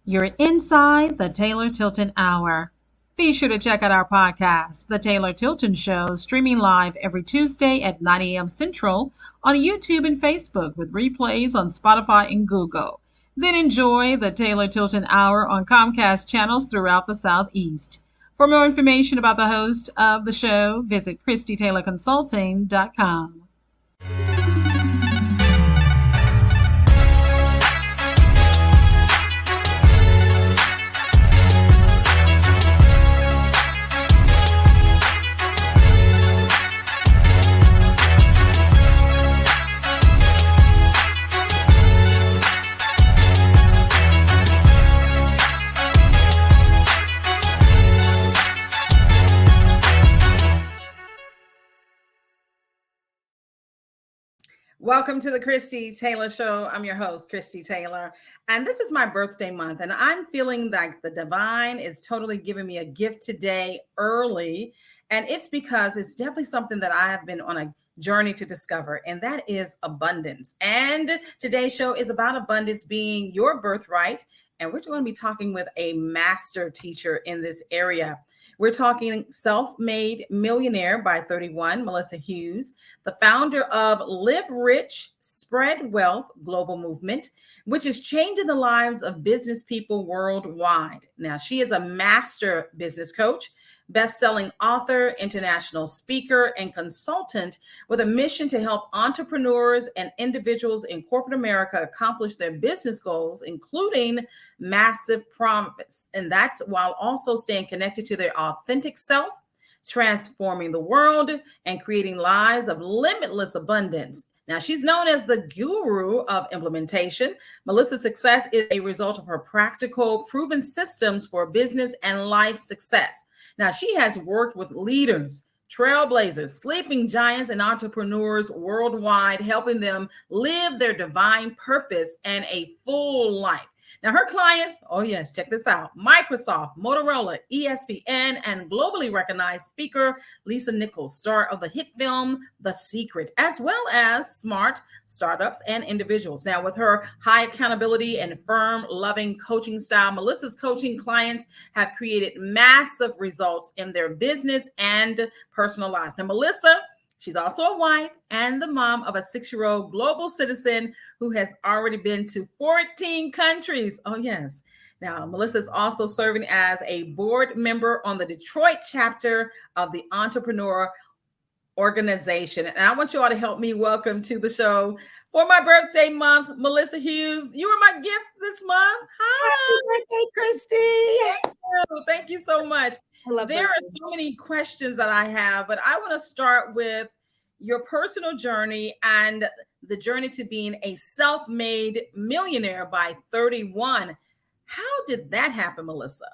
You're inside the Taylor Tilton Hour. Be sure to check out our podcast, The Taylor Tilton Show, streaming live every Tuesday at 9 a.m. Central on YouTube and Facebook with replays on Spotify and Google. Then enjoy the Taylor Tilton Hour on Comcast channels throughout the Southeast. For more information about the host of the show, visit ChristieTaylorConsulting.com. Welcome to the Christie Taylor Show. I'm your host, Christie Taylor, and this is my birthday month, and I'm feeling like the divine is totally giving me a gift today early, and it's because it's definitely something that I have been on a journey to discover, and that is abundance. And today's show is about abundance being your birthright, and we're going to be talking with a master teacher in this area. We're talking self-made millionaire by 31, Lisa Hughes, the founder of Live Rich, Spread Wealth Global Movement, which is changing the lives of business people worldwide. Now, she is a master business coach, best-selling author, international speaker, and consultant with a mission to help entrepreneurs and individuals in corporate America accomplish their business goals, including massive profits. And that's while also staying connected to their authentic self, transforming the world, and creating lives of limitless abundance. Now, she's known as the guru of implementation. Melissa's success is a result of her practical, proven systems for business and life success. Now, she has worked with leaders, trailblazers, sleeping giants, and entrepreneurs worldwide, helping them live their divine purpose and a full life. Now, her clients, oh yes, check this out, Microsoft, Motorola, ESPN, and globally recognized speaker Lisa Nichols, star of the hit film The Secret, as well as smart startups and individuals. Now, with her high accountability and firm-loving coaching style, Melissa's coaching clients have created massive results in their business and personal lives. Now, Melissa, she's also a wife and the mom of a 6-year-old global citizen who has already been to 14 countries. Oh, yes. Now, Melissa is also serving as a board member on the Detroit chapter of the Entrepreneur Organization. And I want you all to help me welcome to the show for my birthday month, Melissa Hughes. You were my gift this month. Hi. Happy birthday, Christie. Thank you so much. There are so many questions that I have, but I want to start with your personal journey and the journey to being a self-made millionaire by 31. How did that happen, Melissa?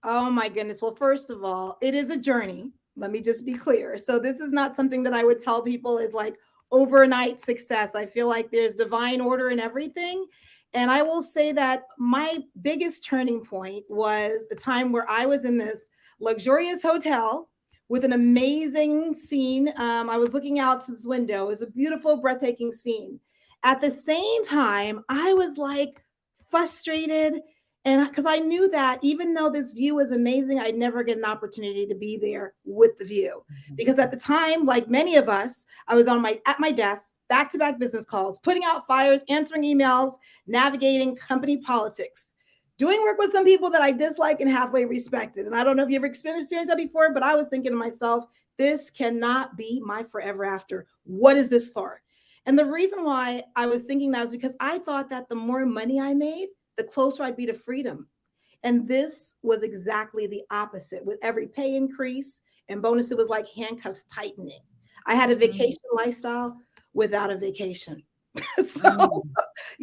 Oh my goodness. Well, first of all, it is a journey. Let me just be clear. So this is not something that I would tell people is like overnight success. I feel like there's divine order in everything. And I will say that my biggest turning point was a time where I was in this luxurious hotel with an amazing scene. I was looking out to this window. It was a beautiful, breathtaking scene. At the same time, I was like frustrated. And because I knew that even though this view was amazing, I'd never get an opportunity to be there with the view. Because at the time, like many of us, I was at my desk, back-to-back business calls, putting out fires, answering emails, navigating company politics, doing work with some people that I dislike and halfway respected. And I don't know if you ever experienced that before, but I was thinking to myself, this cannot be my forever after. What is this for? And the reason why I was thinking that was because I thought that the more money I made, the closer I'd be to freedom. And this was exactly the opposite. With every pay increase and bonus, it was like handcuffs tightening. I had a vacation lifestyle without a vacation. So,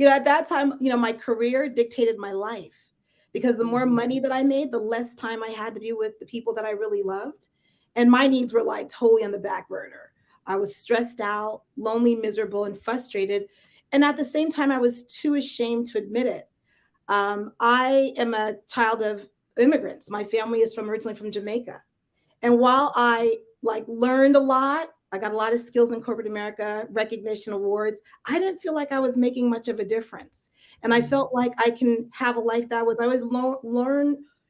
at that time, my career dictated my life because the more money that I made, the less time I had to be with the people that I really loved. And my needs were like totally on the back burner. I was stressed out, lonely, miserable, and frustrated. And at the same time, I was too ashamed to admit it. I am a child of immigrants. My family is originally from Jamaica. And while I learned a lot I got a lot of skills in corporate America, recognition, awards. I didn't feel like I was making much of a difference. And I felt like I can have a life that was, I always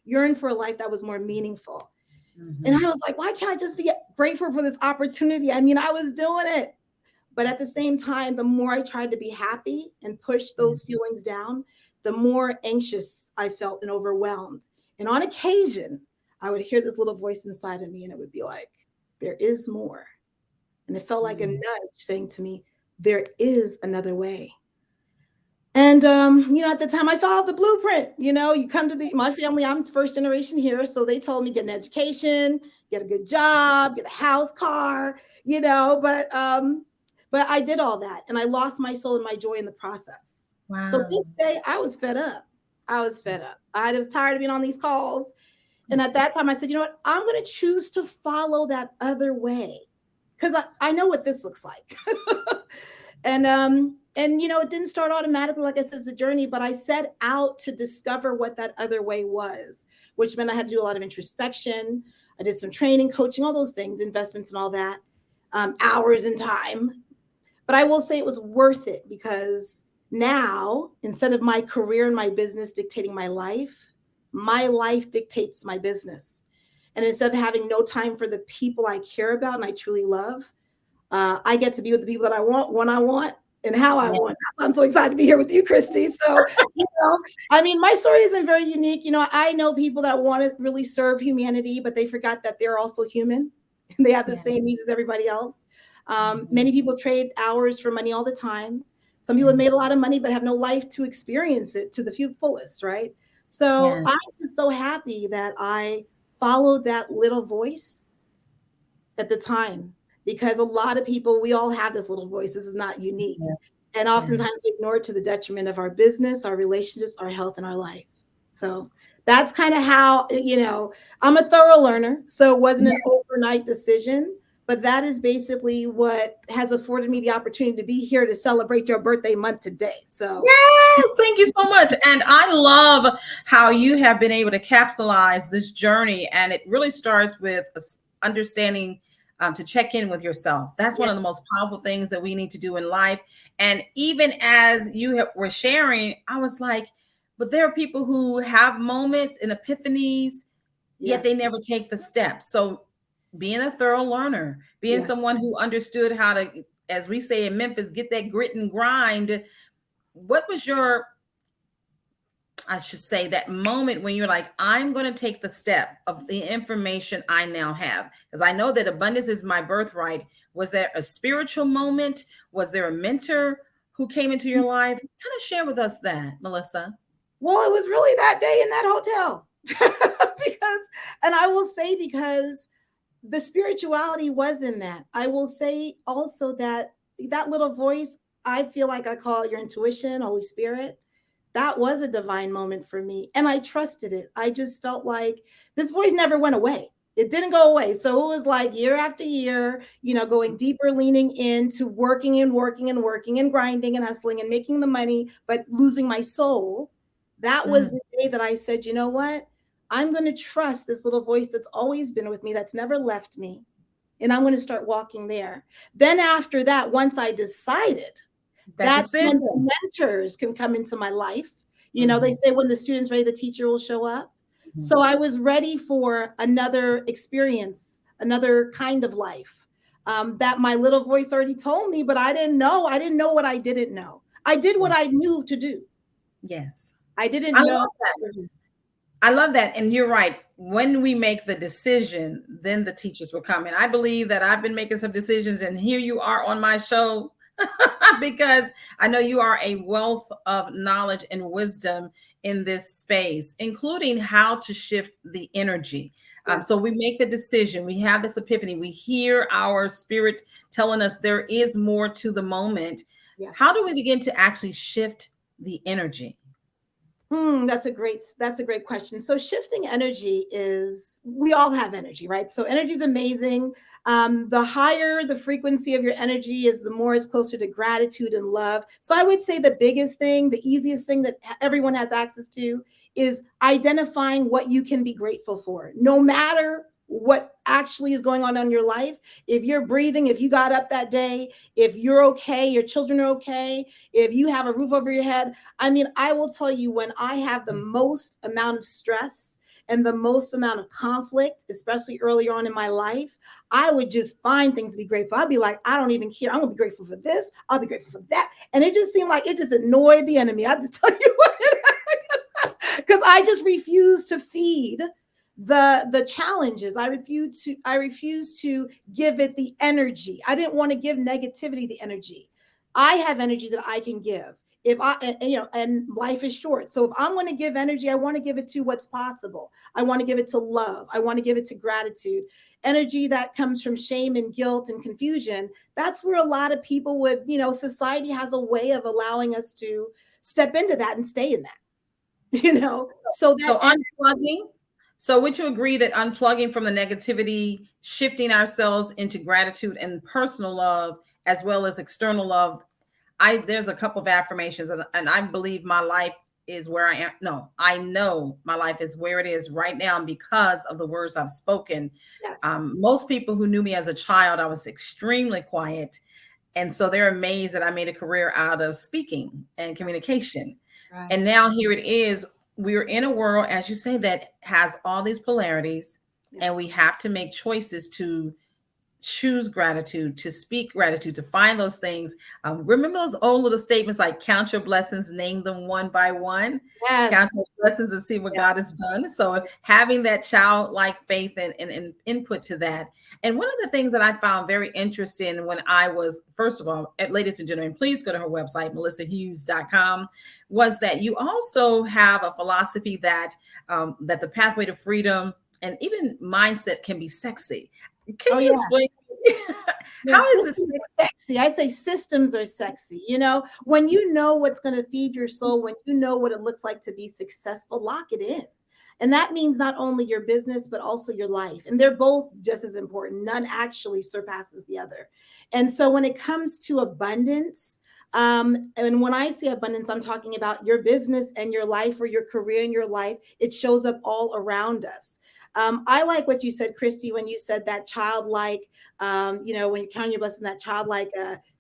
yearn for a life that was more meaningful. And I was like, why can't I just be grateful for this opportunity? I mean, I was doing it. But at the same time, the more I tried to be happy and push those feelings down, the more anxious I felt and overwhelmed. And on occasion, I would hear this little voice inside of me, and it would be like, there is more. And it felt like a nudge saying to me, there is another way. And, at the time I followed the blueprint. You come to my family, I'm first generation here. So they told me get an education, get a good job, get a house, car, but I did all that. And I lost my soul and my joy in the process. Wow. So this day I was fed up. I was tired of being on these calls. And at that time I said, you know what, I'm going to choose to follow that other way. Because I know what this looks like. And it didn't start automatically. Like I said, it's a journey, but I set out to discover what that other way was, which meant I had to do a lot of introspection. I did some training, coaching, all those things, investments and all that, hours and time. But I will say it was worth it, because now, instead of my career and my business dictating my life dictates my business. And instead of having no time for the people I care about and I truly love, I get to be with the people that I want, when I want, and how I want. I'm so excited to be here with you, Christy. So, my story isn't very unique. I know people that want to really serve humanity, but they forgot that they're also human and they have the same needs as everybody else. Many people trade hours for money all the time. Some people have made a lot of money, but have no life to experience it to the fullest, right? So I'm just so happy that I followed that little voice at the time, because a lot of people, we all have this little voice. This is not unique. And oftentimes we ignore it to the detriment of our business, our relationships, our health, and our life. So that's kind of how, I'm a thorough learner. So it wasn't an overnight decision, but that is basically what has afforded me the opportunity to be here to celebrate your birthday month today. So yes, thank you so much. And I love how you have been able to capsulize this journey. And it really starts with understanding to check in with yourself. That's one of the most powerful things that we need to do in life. And even as you were sharing, I was like, but there are people who have moments and epiphanies, yet they never take the steps. So being a thorough learner, being someone who understood how to, as we say in Memphis, get that grit and grind. What was that moment when you're like, I'm going to take the step of the information I now have? Because I know that abundance is my birthright. Was there a spiritual moment? Was there a mentor who came into your life? Kind of share with us that, Melissa. Well, it was really that day in that hotel. because the spirituality was in that. I will say also that little voice, I feel like I call it your intuition, Holy Spirit. That was a divine moment for me. And I trusted it. I just felt like this voice never went away. It didn't go away. So it was like year after year, going deeper, leaning into working and grinding and hustling and making the money, but losing my soul. That was the day that I said, you know what? I'm going to trust this little voice that's always been with me, that's never left me. And I'm going to start walking there. Then after that, once I decided, that's when the mentors can come into my life. They say when the student's ready, the teacher will show up. So I was ready for another experience, another kind of life that my little voice already told me, but I didn't know. I didn't know what I didn't know. I did what I knew to do. Yes. I didn't know. Love that. I love that. And you're right. When we make the decision, then the teachers will come. And I believe that I've been making some decisions, and here you are on my show because I know you are a wealth of knowledge and wisdom in this space, including how to shift the energy. So we make the decision, we have this epiphany, we hear our spirit telling us there is more to the moment. How do we begin to actually shift the energy? That's a great question. So shifting energy is, we all have energy, right? So energy is amazing. The higher the frequency of your energy is, the more it's closer to gratitude and love. So I would say the biggest thing, the easiest thing that everyone has access to is identifying what you can be grateful for, no matter what actually is going on in your life. If you're breathing, if you got up that day, if you're okay, your children are okay, if you have a roof over your head. I mean, I will tell you, when I have the most amount of stress and the most amount of conflict, especially earlier on in my life, I would just find things to be grateful. I'd be like, I don't even care. I'm gonna be grateful for this. I'll be grateful for that. And it just seemed like it just annoyed the enemy. I just tell you what, because I just refuse to feed the challenges. I refuse to give it the energy. I didn't want to give negativity the energy. I have energy that I can give. If I, and life is short. So if I'm going to give energy, I want to give it to what's possible. I want to give it to love. I want to give it to gratitude. Energy that comes from shame and guilt and confusion. That's where a lot of people would, society has a way of allowing us to step into that and stay in that. So unplugging. So would you agree that unplugging from the negativity, shifting ourselves into gratitude and personal love, as well as external love? There's a couple of affirmations, and I believe my life is where I am. No, I know my life is where it is right now because of the words I've spoken. Yes. Most people who knew me as a child, I was extremely quiet. And so they're amazed that I made a career out of speaking and communication. Right. And now here it is. We're in a world, as you say, that has all these polarities, yes. And we have to make choices to choose gratitude, to speak gratitude, to find those things. Remember those old little statements like count your blessings, name them one by one. Yes. Count your blessings and see what God has done. So having that childlike faith and input to that. And one of the things that I found very interesting when I was, first of all, ladies and gentlemen, please go to her website, melissahughes.com, was that you also have a philosophy that that the pathway to freedom and even mindset can be sexy. Can you explain? How is this sexy? I say systems are sexy. When you know what's going to feed your soul, when you know what it looks like to be successful, lock it in. And that means not only your business, but also your life. And they're both just as important. None actually surpasses the other. And so when it comes to abundance, and when I say abundance, I'm talking about your business and your life, or your career and your life. It shows up all around us. I like what you said, Christy, when you said that childlike, when you're counting your blessings, that childlike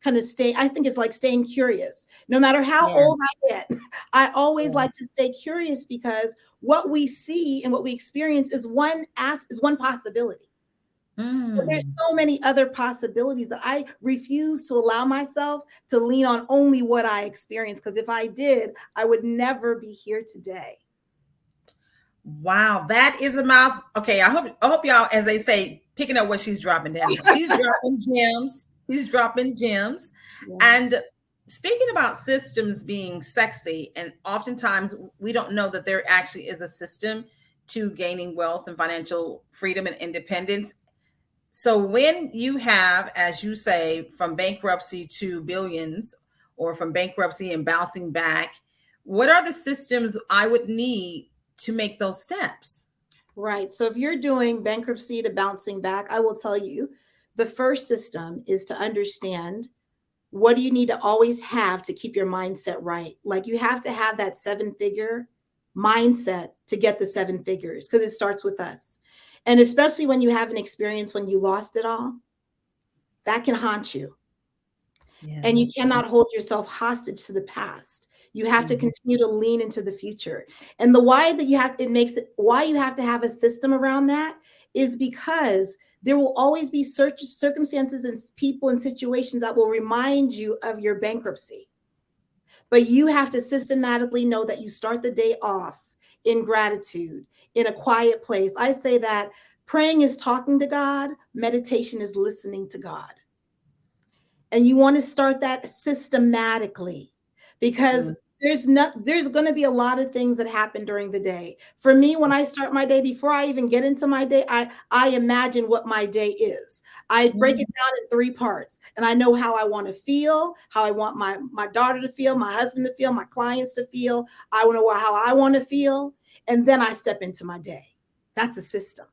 kind of stay. I think it's like staying curious. No matter how old I get, I always like to stay curious, because what we see and what we experience is one possibility. But there's so many other possibilities that I refuse to allow myself to lean on only what I experience. Because if I did, I would never be here today. Wow, that is a mouth. Okay, I hope y'all, as they say, picking up what she's dropping down. She's dropping gems. She's dropping gems. Yeah. And speaking about systems being sexy, and oftentimes we don't know that there actually is a system to gaining wealth and financial freedom and independence. So when you have, as you say, from bankruptcy to billions, or from bankruptcy and bouncing back, what are the systems I would need to make those steps? Right. So if you're doing bankruptcy to bouncing back, I will tell you, the first system is to understand, what do you need to always have to keep your mindset right? Like, you have to have that 7-figure mindset to get the 7 figures, because it starts with us. And especially when you have an experience when you lost it all, that can haunt you. Yeah. And you cannot hold yourself hostage to the past. You have to continue to lean into the future. And the why that you have, why you have to have a system around that is because there will always be circumstances and people and situations that will remind you of your bankruptcy. But you have to systematically know that you start the day off in gratitude, in a quiet place. I say that praying is talking to God, meditation is listening to God. And you want to start that systematically, because there's going to be a lot of things that happen during the day. For me, when I start my day, before I even get into my day, I imagine what my day is. I break it down in 3 parts, and I know how I want to feel, how I want my daughter to feel, my husband to feel, my clients to feel. I want to know how I want to feel. And then I step into my day. That's a system.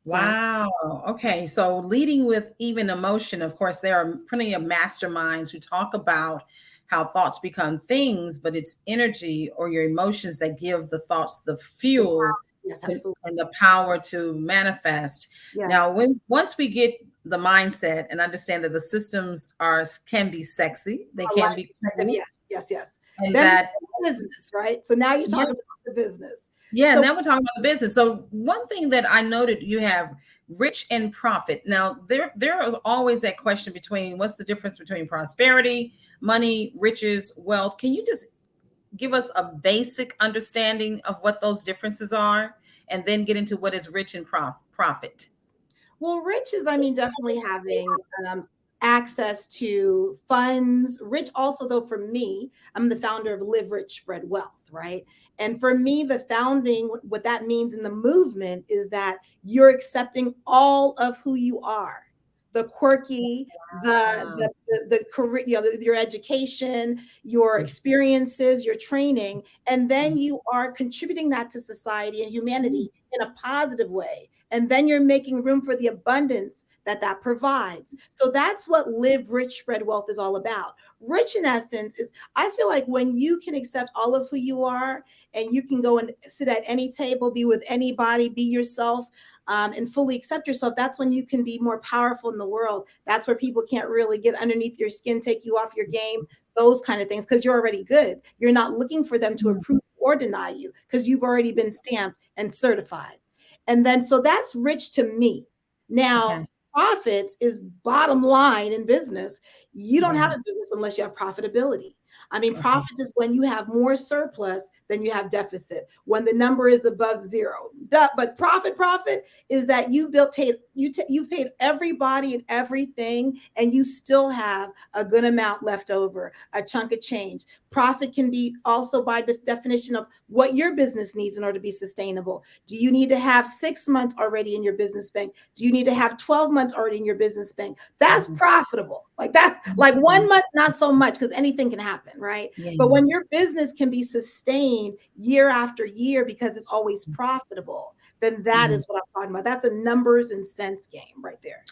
Wow. Okay. So leading with even emotion, of course, there are plenty of masterminds who talk about how thoughts become things, but it's energy or your emotions that give the thoughts the fuel Yes, absolutely. and the power to manifest. Yes. Now, once we get the mindset and understand that the systems can be sexy, they can be cool, Yes. and Then that business, right? So now you're yeah, talking about the business. yeah. So Now we're talking about the business. So one thing that I noted, you have rich and profit. Now there is always that question between what's the difference between prosperity, money, riches, wealth. Can you just give us a basic understanding of what those differences are, and then get into what is rich and profit? well, rich is, I mean, definitely having access to funds. Rich also, though, for me, I'm the founder of Live Rich, Spread Wealth, right? And for me, the founding, what that means in the movement is that you're accepting all of who you are, the quirky, the career, your education, your experiences, your training, and then you are contributing that to society and humanity in a positive way. And then you're making room for the abundance that provides. So that's what Live Rich, Spread Wealth is all about. Rich, in essence, is, I feel like, when you can accept all of who you are, and you can go and sit at any table, be with anybody, be yourself, and fully accept yourself, that's when you can be more powerful in the world. That's where people can't really get underneath your skin, take you off your game, those kind of things, because you're already good. You're not looking for them to approve or deny you, because you've already been stamped and certified. And then, so that's rich to me. Now, Okay. profits is bottom line in business. You don't have a business unless you have profitability. I mean, profits is when you have more surplus than you have deficit, when the number is above zero. But profit is that you've paid everybody and everything, and you still have a good amount left over, a chunk of change. Profit can be also by the definition of what your business needs in order to be sustainable. Do you need to have 6 months already in your business bank? Do you need to have 12 months already in your business bank? That's profitable. Like that, like 1 month, not so much, because anything can happen, right? Yeah. But when your business can be sustained year after year because it's always profitable, then that is what I'm talking about. That's a numbers and cents game right there.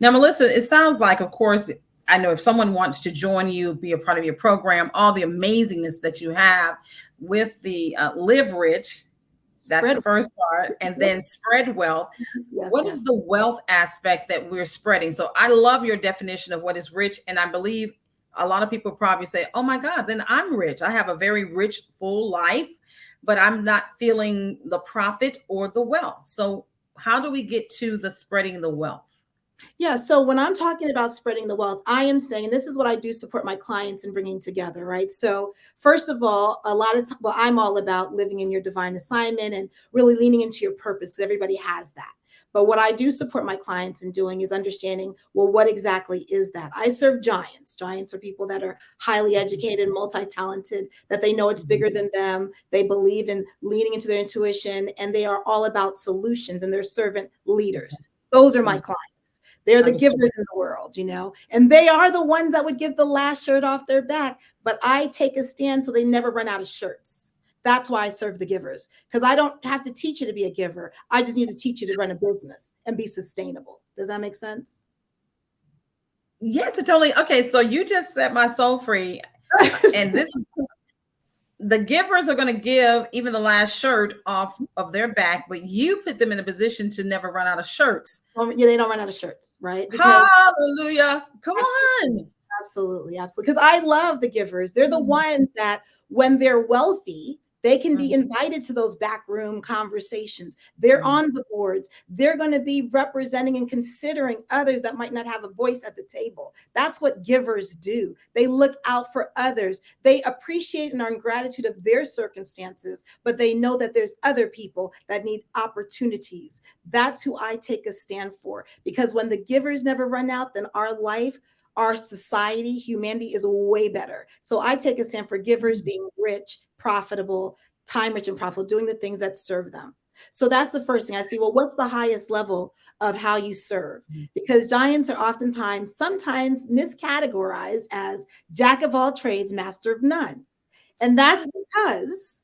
Now, Melissa, it sounds like, of course, I know if someone wants to join you, be a part of your program, all the amazingness that you have with the Live Rich, that's the first part, and then Spread Wealth. What is the wealth aspect that we're spreading? So I love your definition of what is rich. And I believe a lot of people probably say, oh my God, then I'm rich. I have a very rich, full life, but I'm not feeling the profit or the wealth. So how do we get to the spreading the wealth? Yeah. So when I'm talking about spreading the wealth, I am saying, and this is what I do support my clients in bringing together, right? So first of all, a lot of well, I'm all about living in your divine assignment and really leaning into your purpose, because everybody has that. But what I do support my clients in doing is understanding, well, what exactly is that? I serve giants. Giants are people that are highly educated, multi-talented, that they know it's bigger than them. They believe in leaning into their intuition, and they are all about solutions, and they're servant leaders. Those are my clients. They're the givers in the world, and they are the ones that would give the last shirt off their back. But I take a stand so they never run out of shirts. That's why I serve the givers, because I don't have to teach you to be a giver. I just need to teach you to run a business and be sustainable. Does that make sense? Yes, it totally. Okay, so you just set my soul free. And this is the givers are going to give even the last shirt off of their back, but you put them in a position to never run out of shirts. Well, yeah, they don't run out of shirts, right? Because, hallelujah. Come on. Absolutely. Because I love the givers. They're the ones that, when they're wealthy, they can be invited to those backroom conversations. They're on the boards. They're going to be representing and considering others that might not have a voice at the table. That's what givers do. They look out for others. They appreciate and are in gratitude of their circumstances, but they know that there's other people that need opportunities. That's who I take a stand for, because when the givers never run out, then our life, our society, humanity is way better. So I take a stand for givers being rich, profitable, time rich and profitable, doing the things that serve them. So that's the first thing I see. Well, what's the highest level of how you serve? Because giants are sometimes miscategorized as jack of all trades, master of none. And that's because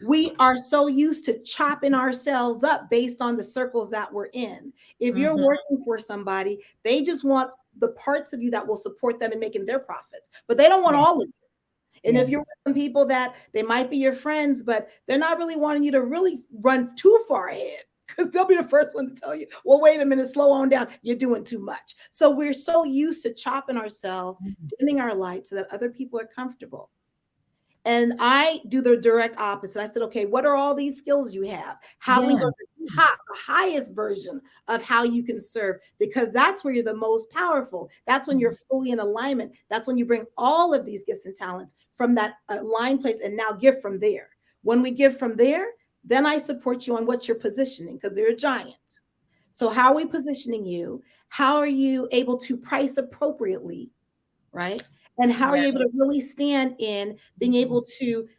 we are so used to chopping ourselves up based on the circles that we're in. If you're working for somebody, they just want the parts of you that will support them in making their profits, but they don't want all of you. And if you're with some people that they might be your friends, but they're not really wanting you to really run too far ahead, because they'll be the first one to tell you, well, wait a minute, slow on down. You're doing too much. So we're so used to chopping ourselves, dimming our light so that other people are comfortable. And I do the direct opposite. I said, okay, what are all these skills you have? How can we go to the top, the highest version of how you can serve? Because that's where you're the most powerful. That's when you're fully in alignment. That's when you bring all of these gifts and talents from that aligned place and now give from there. When we give from there, then I support you on what you're positioning, because they're a giant. So how are we positioning you? How are you able to price appropriately, right? And how are you able to really stand in being able to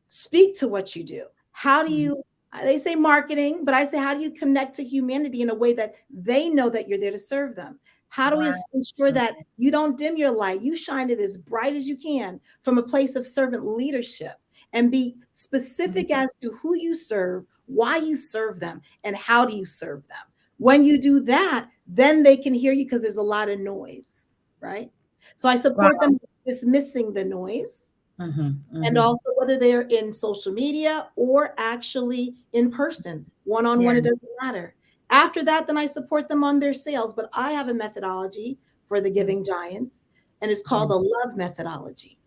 speak to what you do? How do you, they say marketing, but I say, how do you connect to humanity in a way that they know that you're there to serve them? How do we ensure that you don't dim your light? You shine it as bright as you can from a place of servant leadership, and be specific as to who you serve, why you serve them, and how do you serve them. When you do that, then they can hear you, because there's a lot of noise, right? So I support them dismissing the noise. And also whether they're in social media or actually in person, one-on-one, it doesn't matter. After that, then I support them on their sales. But I have a methodology for the giving giants, and it's called the love methodology.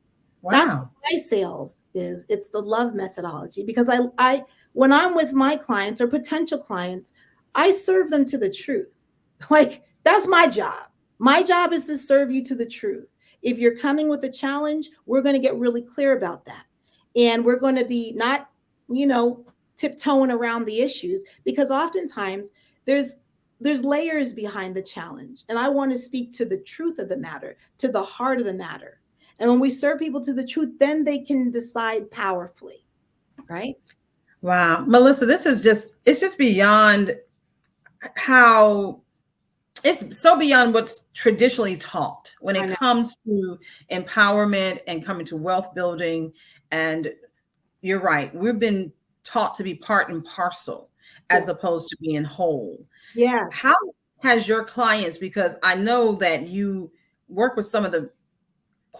That's what my sales is. It's the love methodology, because I when I'm with my clients or potential clients, I serve them to the truth. Like, that's my job. My job is to serve you to the truth. If you're coming with a challenge, we're going to get really clear about that. And we're going to be not, tiptoeing around the issues, because oftentimes there's layers behind the challenge. And I want to speak to the truth of the matter, to the heart of the matter. And when we serve people to the truth, then they can decide powerfully, right? Wow. Melissa, it's just beyond how, it's so beyond what's traditionally taught when it comes to empowerment and coming to wealth building. And you're right. We've been taught to be part and parcel as opposed to being whole. Yes. How has your clients, because I know that you work with some of the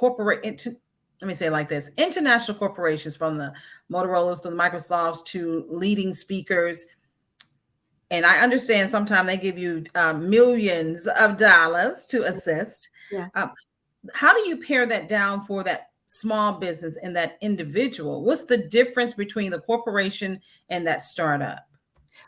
let me say it like this, international corporations, from the Motorola's to the Microsofts to leading speakers. And I understand sometimes they give you millions of dollars to assist. Yes. How do you pare that down for that small business and that individual? What's the difference between the corporation and that startup?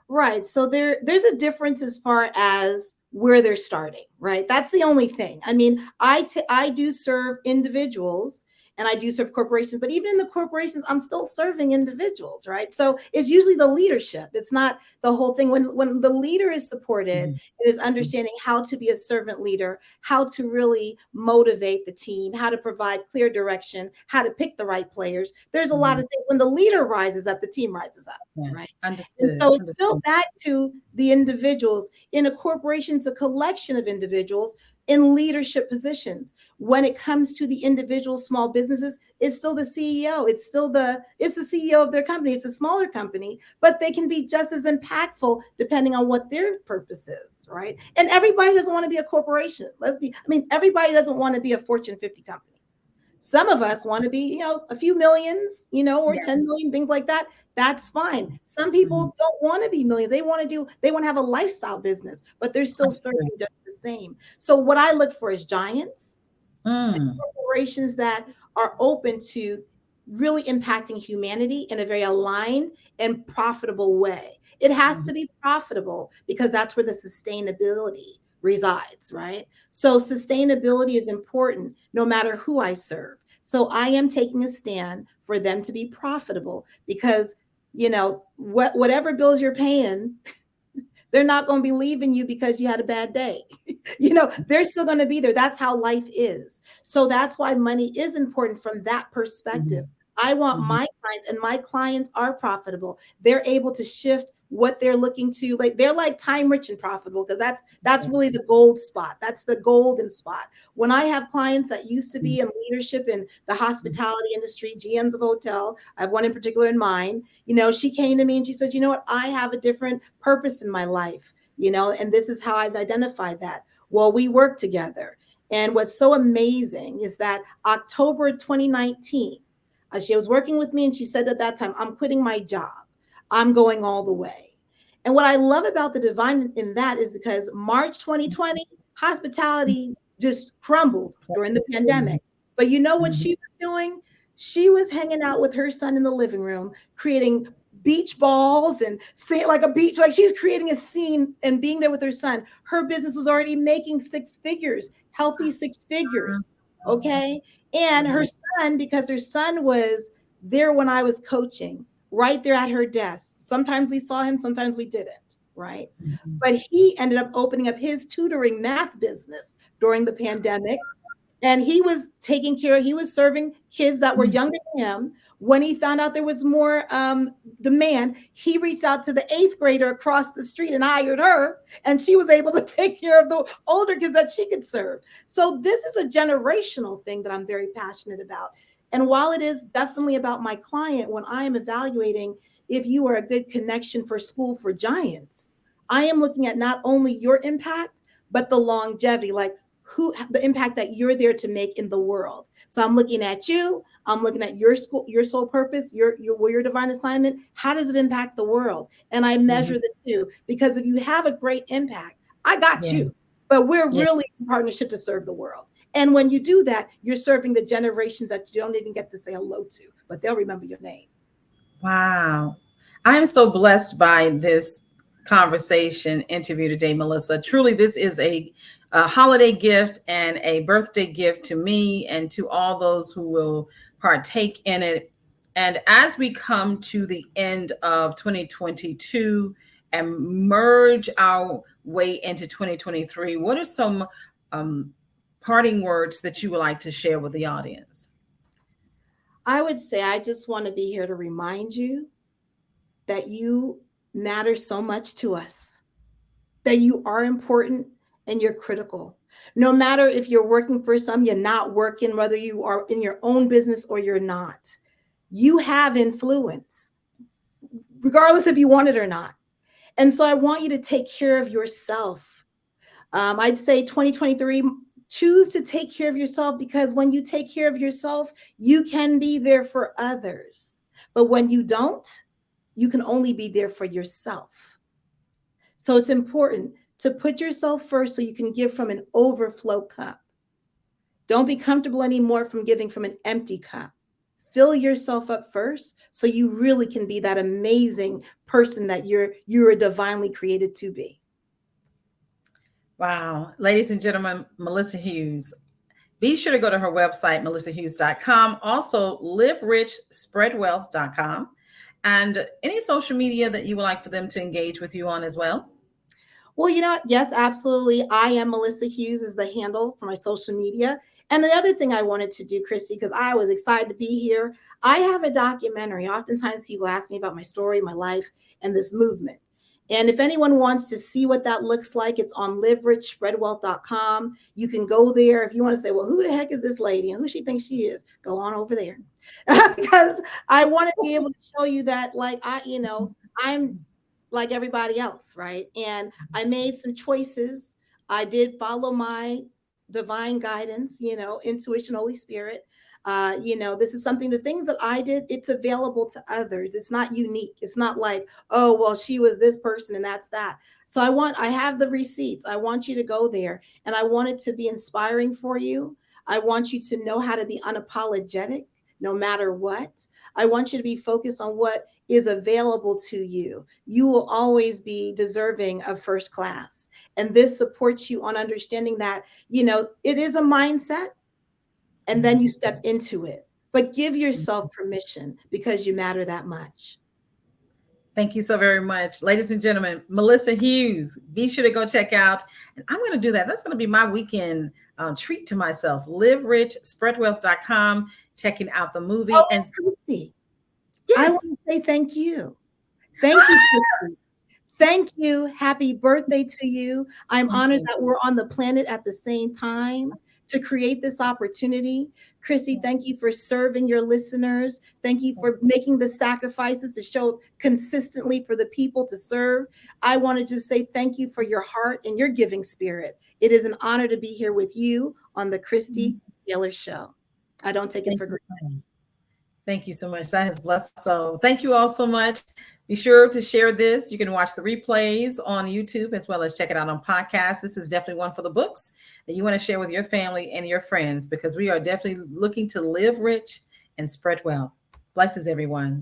Right. So there's a difference as far as where they're starting, right? That's the only thing. I mean, I do serve individuals and I do serve corporations, but even in the corporations, I'm still serving individuals, right? So it's usually the leadership. It's not the whole thing. When the leader is supported, it is understanding how to be a servant leader, how to really motivate the team, how to provide clear direction, how to pick the right players. There's a lot of things. When the leader rises up, the team rises up, right? Understood. And so it's still back to the individuals. In a corporation, it's a collection of individuals in leadership positions. When it comes to the individual small businesses, it's still the CEO. It's the CEO of their company. It's a smaller company, but they can be just as impactful depending on what their purpose is, right? And everybody doesn't want to be a corporation. Everybody doesn't want to be a Fortune 50 company. Some of us want to be, a few millions, or 10 million, things like that. That's fine. Some people don't want to be millions. They want to have a lifestyle business, but they're still serving just the same. So what I look for is giants, and corporations that are open to really impacting humanity in a very aligned and profitable way. It has to be profitable, because that's where the sustainability resides, right? So sustainability is important no matter who I serve. So I am taking a stand for them to be profitable, because, whatever bills you're paying, they're not going to be leaving you because you had a bad day. They're still going to be there. That's how life is. So that's why money is important from that perspective. I want my clients, and my clients are profitable. They're able to shift what they're looking to, they're like time rich and profitable, because that's really the gold spot. That's the golden spot. When I have clients that used to be in leadership in the hospitality industry, GMs of hotel, I have one in particular in mind, she came to me and she said, what, I have a different purpose in my life, and this is how I've identified that. Well, we work together. And what's so amazing is that October 2019, She was working with me, and she said at that time, I'm quitting my job. I'm going all the way. And what I love about the divine in that is because March 2020, hospitality just crumbled during the pandemic. But you know what she was doing? She was hanging out with her son in the living room, creating beach balls and like a beach, like she's creating a scene and being there with her son. Her business was already making six figures, healthy six figures. Okay. And her son, because her son was there when I was coaching, right there at her desk. Sometimes we saw him, sometimes we didn't, right? But he ended up opening up his tutoring math business during the pandemic. And he was taking care, he was serving kids that were younger than him. When he found out there was more demand, he reached out to the 8th grader across the street and hired her. And she was able to take care of the older kids that she could serve. So this is a generational thing that I'm very passionate about. And while it is definitely about my client, when I am evaluating if you are a good connection for School for Giants, I am looking at not only your impact, but the longevity, like the impact that you're there to make in the world. So I'm looking at you, I'm looking at your school, your sole purpose, your divine assignment. How does it impact the world? And I measure the two, because if you have a great impact, I got you, but we're really in partnership to serve the world. And when you do that, you're serving the generations that you don't even get to say hello to, but they'll remember your name. Wow. I'm so blessed by this conversation interview today, Melissa. Truly, this is a holiday gift and a birthday gift to me and to all those who will partake in it. And as we come to the end of 2022 and merge our way into 2023, what are some parting words that you would like to share with the audience? I would say I just want to be here to remind you that you matter so much to us, that you are important and you're critical. No matter if you're working for some, you're not working, whether you are in your own business or you're not, you have influence, regardless if you want it or not. And so I want you to take care of yourself. I'd say 2023, choose to take care of yourself, because when you take care of yourself, you can be there for others. But when you don't, you can only be there for yourself. So it's important to put yourself first so you can give from an overflow cup. Don't be comfortable anymore from giving from an empty cup. Fill yourself up first so you really can be that amazing person that you're divinely created to be. Wow. Ladies and gentlemen, Melissa Hughes. Be sure to go to her website, melissahughes.com. Also, liverichspreadwealth.com. And any social media that you would like for them to engage with you on as well? Well, you know what? Yes, absolutely. I am Melissa Hughes is the handle for my social media. And the other thing I wanted to do, Christy, because I was excited to be here, I have a documentary. Oftentimes people ask me about my story, my life, and this movement. And if anyone wants to see what that looks like, it's on liverichspreadwealth.com. You can go there. If you want to say, well, who the heck is this lady and who she thinks she is? Go on over there. Because I want to be able to show you that, like, I'm like everybody else, right? And I made some choices. I did follow my divine guidance, intuition, Holy Spirit. This is something, the things that I did, it's available to others. It's not unique. It's not like, oh, well, she was this person and that's that. So I have the receipts. I want you to go there, and I want it to be inspiring for you. I want you to know how to be unapologetic no matter what. I want you to be focused on what is available to you. You will always be deserving of first class. And this supports you on understanding that, it is a mindset. And then you step into it, but give yourself permission, because you matter that much. Thank you so very much. Ladies and gentlemen, Melissa Hughes, be sure to go check out. And I'm going to do that. That's going to be my weekend treat to myself. liverichspreadwealth.com, checking out the movie. Oh, and Christy, yes. I want to say thank you. Thank you, Christy. Thank you. Happy birthday to you. I'm honored that we're on the planet at the same time to create this opportunity. Christy, thank you for serving your listeners. Thank you for making the sacrifices to show consistently for the people to serve. I want to just say thank you for your heart and your giving spirit. It is an honor to be here with you on the Christie Taylor Show. I don't take it for granted. Thank you so much. That has blessed. So thank you all so much. Be sure to share this. You can watch the replays on YouTube as well as check it out on podcasts. This is definitely one for the books that you want to share with your family and your friends, because we are definitely looking to live rich and spread wealth. Blessings, everyone.